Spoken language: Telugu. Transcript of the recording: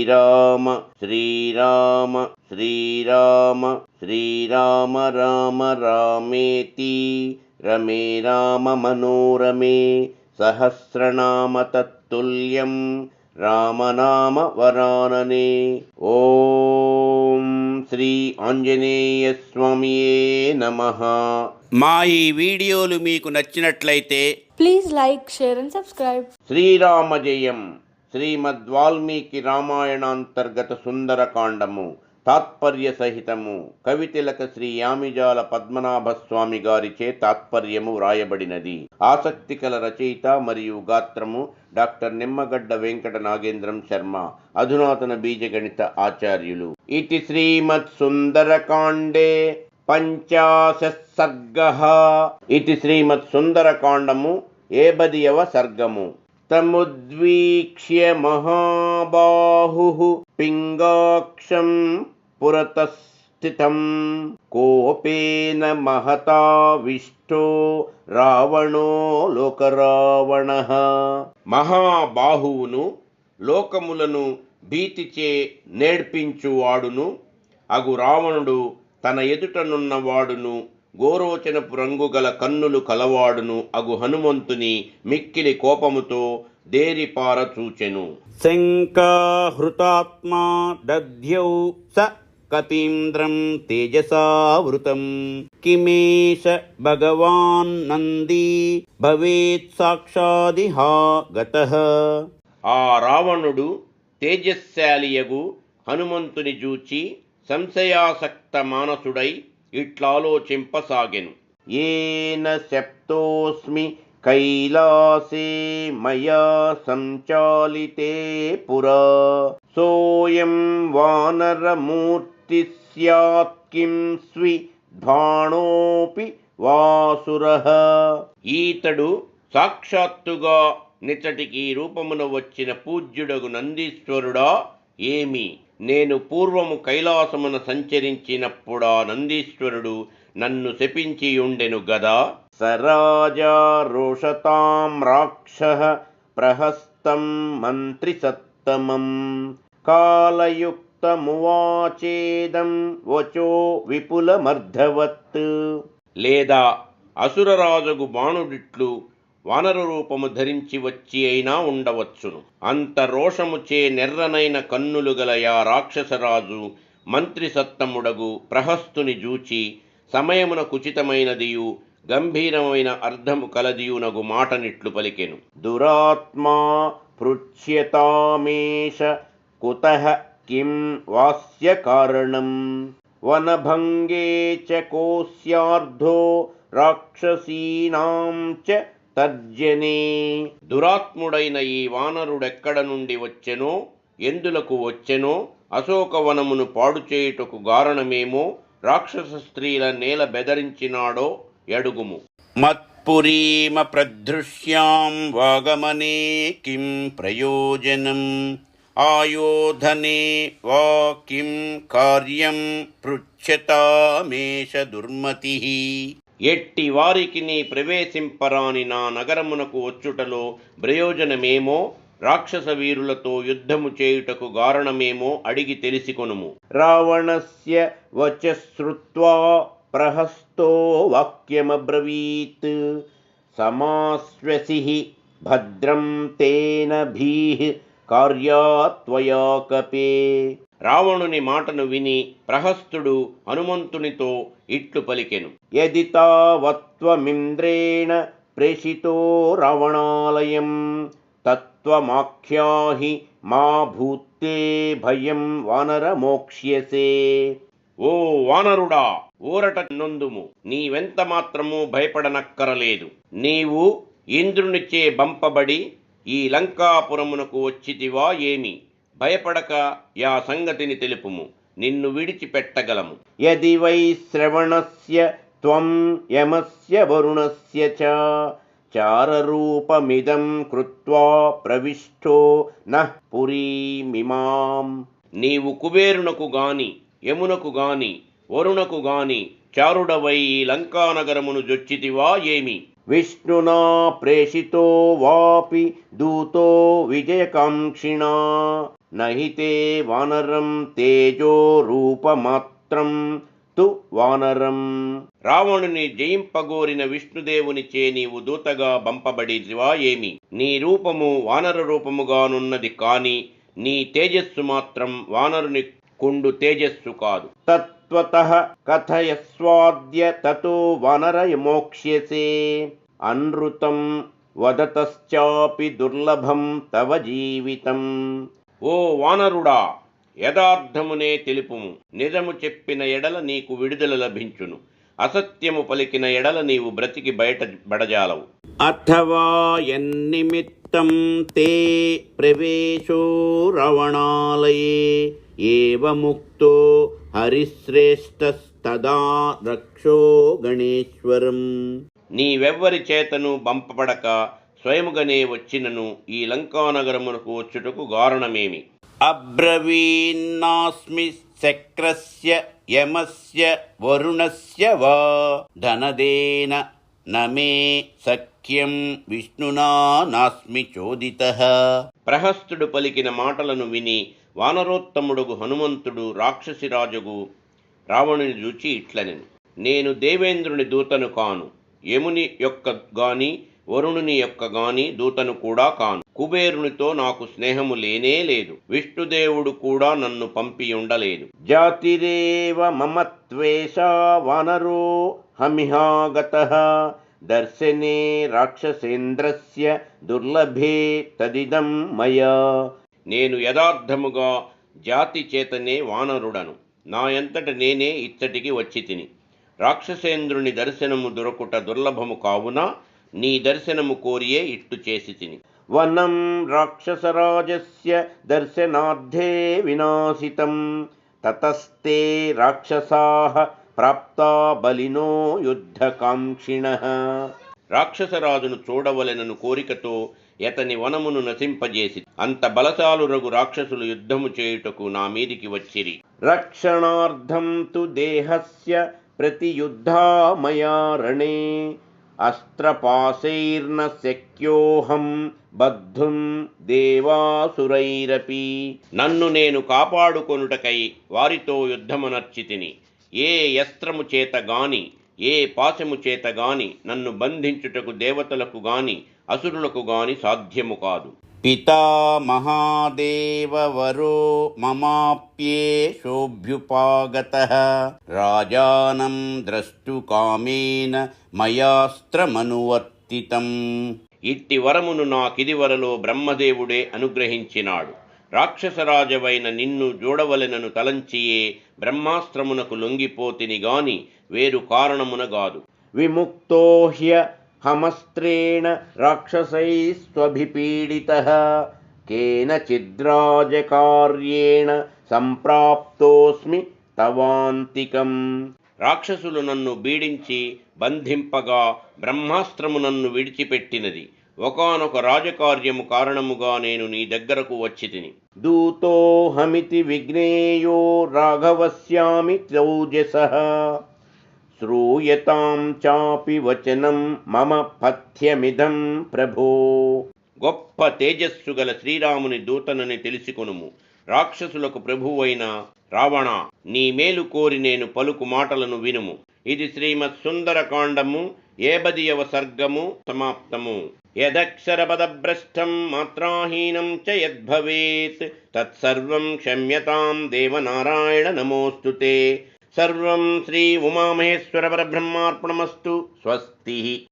శ్రీరామ శ్రీరామ శ్రీరామ శ్రీరామ రామ రామేతి రమే రామ మనోరమే సహస్రనామ తత్తుల్యం రామనామ వరాననే. ఓం శ్రీ ఆంజనేయ స్వామియే నమః. మా ఈ వీడియోలు మీకు నచ్చినట్లయితే please like, share and subscribe. శ్రీరామ జయం. శ్రీమద్వాల్మీకి రామాయణాంతర్గత సుందరకాండము తాత్పర్య సహితము కవితిలక శ్రీ యామిజాల పద్మనాభ స్వామి గారిచే తాత్పర్యము వ్రాయబడినది. ఆసక్తి కల రచయిత మరియు గాత్రము డాక్టర్ నిమ్మగడ్డ వెంకట నాగేంద్రం శర్మ, అధునాతన బీజగణిత ఆచార్యులు. ఇతి శ్రీమత్ సుందరకాండే పంచాశః సర్గః. ఇతి శ్రీమత్ సుందరకాండము 70వ సర్గము. తముద్వీక్ష్య మహాబాహుః పింగాక్షం పురతస్థితం కోపేన మహతావిష్టో రావణో లోకరావణః. మహాబాహువును, లోకములను భీతిచే నేర్పించువాడును అగు రావణుడు తన ఎదుటనున్నవాడును, గోరోచనపు రంగు గల కన్నులు కలవాడును అగు హనుమంతుని మిక్కిలి కోపముతో దేరిపార చూచెను. శంకాహృతాత్మా దధ్యౌ స కపీంద్రం తేజసావృతం కిమేష భగవాన్ నందీ భవేత్ సాక్షాదిహా గతః. ఆ రావణుడు తేజశాలియగు హనుమంతుని జూచి సంశయాసక్త మానసుడై ఇట్లాలోచింపసాగెను. ఏన శప్తోస్మి కైలాసే మయా సంచాలితే పురా సోయం వానరమూర్తి స్యాత్ కిం స్విద్భాణోపి వాసురః. ఈతడు సాక్షాత్తుగా నిచటికి రూపమున వచ్చిన పూజ్యుడగు నందీశ్వరుడా ఏమి? నేను పూర్వము కైలాసమున సంచరించినప్పుడా నందీశ్వరుడు నన్ను శపించియుండెను గదా. సరాజా రోషతాం రాక్షః ప్రహస్తం మంత్రిసత్తమం కాలయుక్తమువాచేదం వచో విపులమర్ధవత్. లేదా అసురరాజగు బాణుడిట్లు వానర రూపము ధరించి వచ్చి అయినా ఉండవచ్చును. అంత రోషముచే నెర్రనైన కన్నులు గల యా రాక్షసరాజు మంత్రి సత్తముడగు ప్రహస్తుని జూచి సమయమున కుచితమైనదియు గంభీరమైన అర్థము కలదియునగు మాటనిట్లు పలికెను. దురాత్మా పృచ్యతామేష కుతః కిం వాస్య కారణం వనభంగే చ కోస్యార్ధో రాక్షసీనాం చ తర్జనే. దురాత్ముడైన ఈ వానరుడెక్కడ నుండి వచ్చెనో, ఎందులకు వచ్చెనో, అశోకవనమును పాడు చేయుటకు గారణమేమో, రాక్షస స్త్రీల నేల బెదరించినాడో ఎడుగుము. మత్పురీమ ప్రదృశ్యాం వాగమనే కిం ప్రయోజనం ఆయోధనే వా కిం కార్యం పృచ్ఛతామేష దుర్మతిః. ఎట్టి వారికి నీ ప్రవేశింపరాని నా నగరమునకు వచ్చుటలో ప్రయోజనమేమో, రాక్షస వీరులతో యుద్ధము చేయుటకు కారణమేమో అడిగి తెలిసికొనుము. రావణస్య వచశ్రుత్వా ప్రహస్తో వాక్యమబ్రవీత్ సమాస్వసిః భద్రం తేన భీః కార్యాత్వయా కపే. రావణుని మాటను విని ప్రహస్తుడు హనుమంతునితో ఇట్లు పలికెను. యది తావత్వమింద్రేణ ప్రేషితో రావణాలయం తత్వమాఖ్యాహి మా భూతే భయం వానర మోక్ష్యసే. ఓ వానరుడా, ఊరట నొందుము, నీవెంత మాత్రము భయపడనక్కరలేదు. నీవు ఇంద్రునిచే బంపబడి ఈ లంకాపురమునకు వచ్చితివా ఏమి? భయపడక యా సంగతిని తెలుపుము, నిన్ను విడిచిపెట్టగలము. యది వై శ్రవణస్య త్వం యమస్య వరుణస్య చ చారరూపమిదం కృత్వా ప్రవిష్టో నః పురీమిమాం. నీవు కుబేరునకు గాని, యమునకు గాని, వరుణకు గాని చారుడవై లంకానగరమును జొచ్చితివా ఏమి? విష్ణునా ప్రేషితో వాపి దూతో విజయకాంక్షిణా నహి తే వానరం తేజో రూపమాత్రం తు వానరం. రావణుని జయింపగోరిన విష్ణుదేవునిచే నీవు దూతగా బంపబడివా ఏమి? నీ రూపము వానర రూపముగానున్నది కాని నీ తేజస్సు మాత్రం వానరుని కుండు తేజస్సు కాదు. తత్వతః కథయస్వాద్య తతో వానర మోక్ష్యసే అనృతం వదతశ్చాపి దుర్లభం తవ జీవితం. ఓ వానరుడా, యథార్థమునే తెలుపుము. నిజము చెప్పిన ఎడల నీకు విడుదల లభించును. అసత్యము పలికిన ఎడల నీవు బ్రతికి బయటపడజాలవు. అథవా యన్నిమిత్తం తే ప్రవేశో రవణాలయే ఏవముక్తో హరిశ్రేష్టస్తదా రక్షో గణేశ్వరం. నీవెవ్వరి చేతను బంపబడక స్వయముగనే వచ్చినను ఈ లంకానగరమునకు వచ్చుటకు కారణమేమి? అబ్రవీన్నాస్మి శక్రస్య యమస్య వరుణస్య వా ధనదేన నమే సఖ్యం విష్ణునా నాస్మి చోదితః. ప్రహస్తుడు పలికిన మాటలను విని వానరోత్తముడుగు హనుమంతుడు రాక్షసిరాజుగు రావణుని చూచి ఇట్లనెను. నేను దేవేంద్రుని దూతను కాను, యముని యొక్క గాని వరుణుని యొక్క గాని దూతను కూడా కాను. కుబేరునితో నాకు స్నేహము లేనే లేదు. విష్ణుదేవుడు కూడా నన్ను పంపి ఉండలేదు. జాతిరేవ మమత్వేష వానరో హమిహాగతః దర్శనే రాక్షసేంద్రస్య దుర్లభే తదిదం మయా. నేను యథార్థముగా జాతి చేతనే వానరుడను. నాయంతట నేనే ఇచ్చటికి వచ్చి తిని. రాక్షసేంద్రుని దర్శనము దొరకుట దుర్లభము కావున నీ దర్శనము కోరియే ఇట్టు చేసి తిని. వనం రాక్షసరాజస్య దర్శనార్థే వినాశితం తతస్తే రాక్షసాః ప్రాప్తా బలినో యుద్ధకాంక్షిణః. రాక్షసరాజును చూడవలెనను కోరికతో యతని వనమును నశింపజేసి అంత బలశాలురగు రాక్షసులు యుద్ధము చేయుటకు నా మీదికి వచ్చిరి. రక్షణార్థం తు దేహస్య ప్రతియుద్ధా మయా రణే అస్త్రపాశైర్న శక్యోహం బద్ధుం దేవాసురైరపి. నన్ను నేను కాపాడుకొనుటకై వారితో యుద్ధమునర్చి తిని. ఏ అస్త్రము చేత గాని ఏ పాశము చేత గాని నన్ను బంధించుటకు దేవతలకు గాని అసురులకు గాని సాధ్యము కాదు. పితామహాదేవ వరో మమాప్యేషోభ్యుపాగతః రాజానం ద్రష్టు కామేన మయాస్త్రమనువర్తితం. ఇట్టి వరమును నాకిదివరలో బ్రహ్మదేవుడే అనుగ్రహించినాడు. రాక్షసరాజవైన నిన్ను చూడవలెనను తలంచియే బ్రహ్మాస్త్రమునకు లొంగిపోతిని గాని వేరు కారణమునగాదు. విముక్తోహ్య హమస్త్రేణ రాక్షసైస్త్వభిపీడితః కేనచిద్రాజకార్యేణ సంప్రాప్తోస్మి తవాంతికం. రాక్షసులు నన్ను బీడించి బంధింపగా బ్రహ్మాస్త్రము నన్ను విడిచిపెట్టినది. ఒకానొక రాజకార్యము కారణముగా నేను నీ దగ్గరకు వచ్చి తిని. దూతోహమితి విజ్ఞేయో రాఘవస్యామి తౌజసః శ్రూయతాం చాపి వచనం మమ పథ్యమిదం ప్రభో. గొప్ప తేజస్సు గల శ్రీరాముని దూతనని తెలుసుకొనుము. రాక్షసులకు ప్రభువైన రావణ, నీ మేలు కోరి నేను పలుకు మాటలను వినుము. ఇది శ్రీమత్ సుందరకాండము 70వ సర్గము సమాప్తము. యదక్షరపదభ్రష్టం మాత్రాహీనం చ యద్భవేత్ తత్సర్వం క్షమ్యతాం దేవనారాయణ నమోస్తుతే. సర్వం శ్రీ ఉమామహేశ్వర పరబ్రహ్మార్పణమస్తు. స్వస్తి.